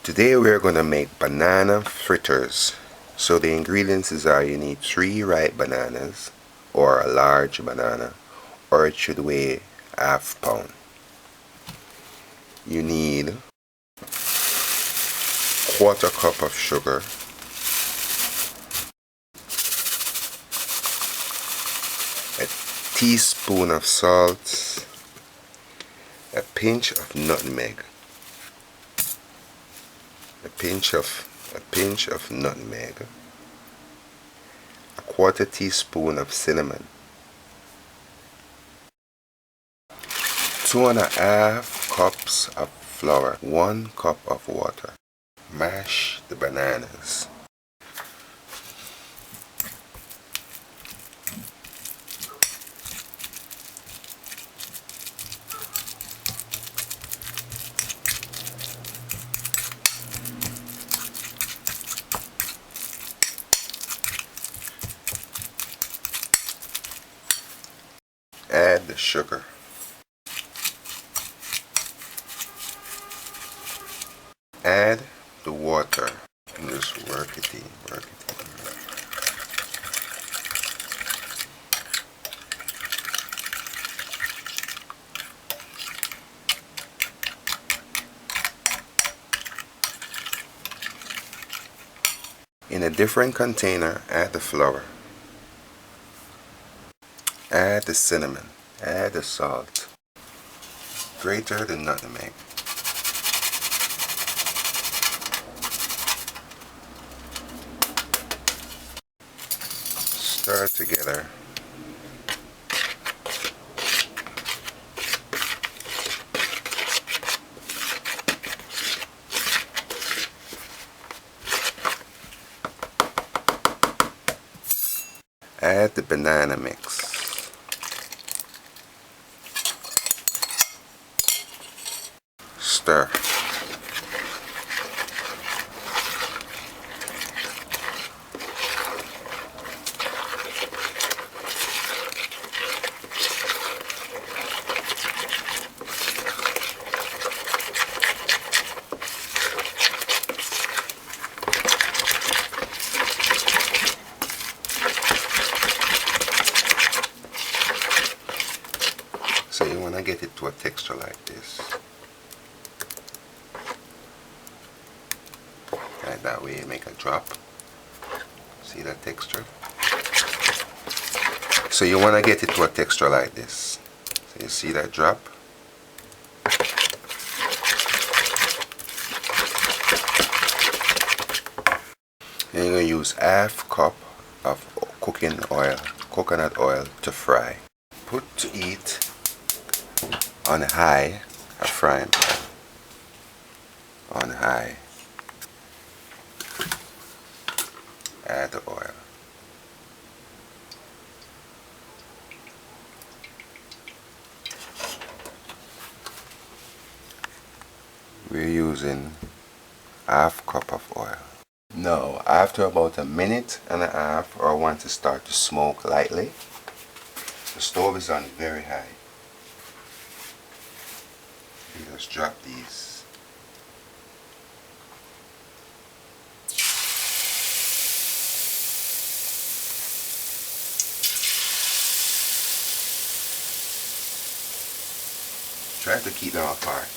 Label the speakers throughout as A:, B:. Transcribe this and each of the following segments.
A: Today we're going to make banana fritters. So the ingredients are you need 3 ripe bananas or a large banana, or it should weigh ½ pound. You need 1/4 cup of sugar, a teaspoon of salt, a pinch of nutmeg, a pinch of nutmeg, a 1/4 teaspoon of cinnamon, 2½ cups of flour, 1 cup of water. Mash the bananas. Add the sugar. Add the water and just work it in. In a different container, add the flour. Add the cinnamon. Add the salt. Grate the nutmeg. Stir together. Add the banana mix. Stir. So you want to get it to a texture like this. Right, that way you make a drop. See that texture? So you want to get it to a texture like this. So you see that drop? And you're going to use ½ cup of cooking oil, coconut oil, to fry. Put to heat on high, a frying pan. On high. Add the oil. We're using ½ cup of oil. Now, after about 1.5 minutes, or once it starts to smoke lightly, the stove is on very high. You just drop these. Try to keep them apart.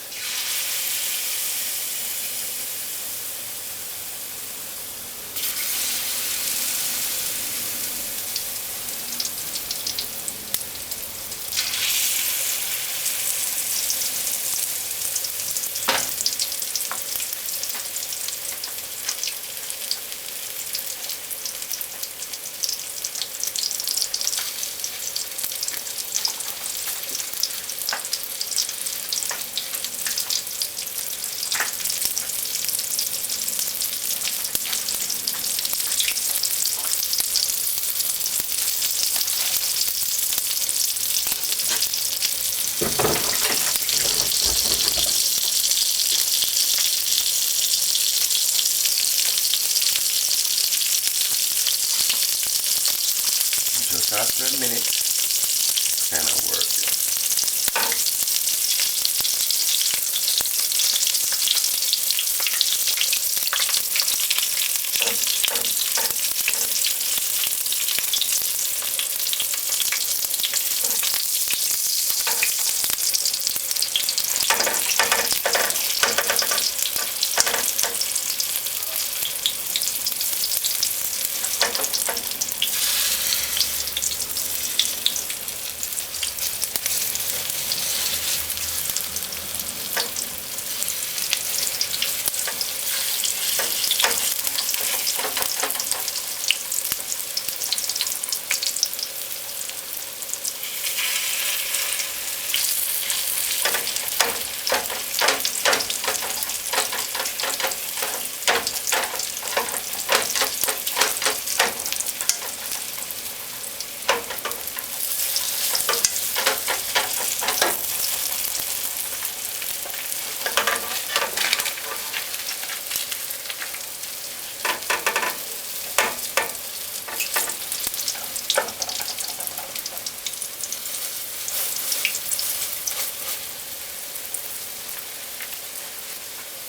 A: Just after 1 minute, kind of work it.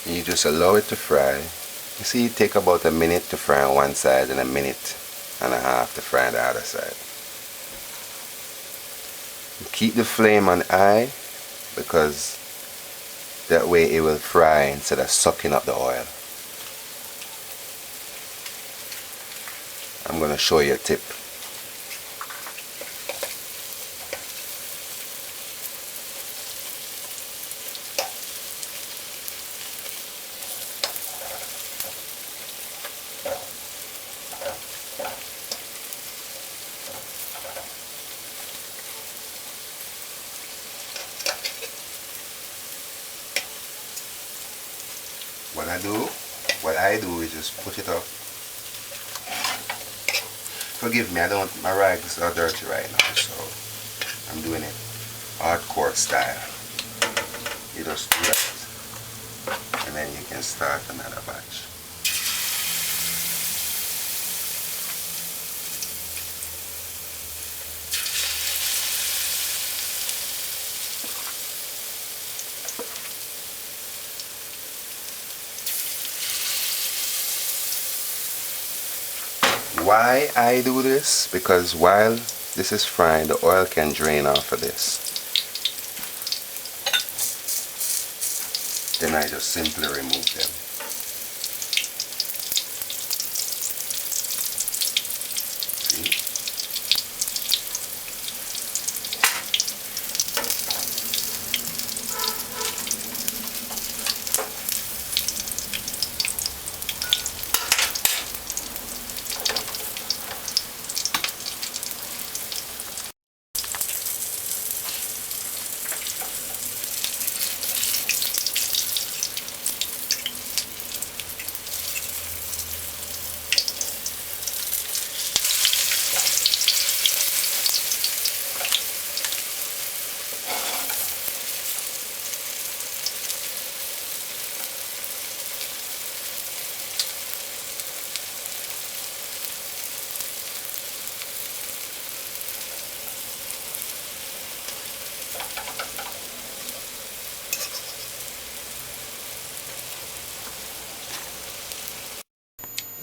A: You just allow it to fry. You see, it take about a minute to fry on one side and a minute and a half to fry on the other side. Keep the flame on high because that way it will fry instead of sucking up the oil. I'm going to show you a tip. What I do is just put it up. Forgive me, my rags are dirty right now, so I'm doing it hardcore style. You just do that, and then you can start another batch. Why I do this? Because while this is frying, the oil can drain off of this. Then I just simply remove them. See?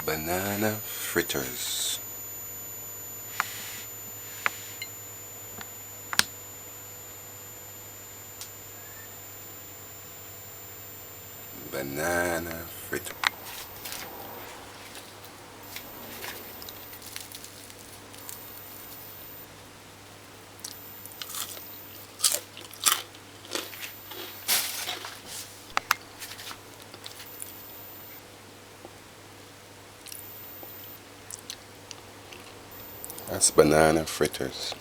A: Banana fritters. Banana fritter. That's banana fritters.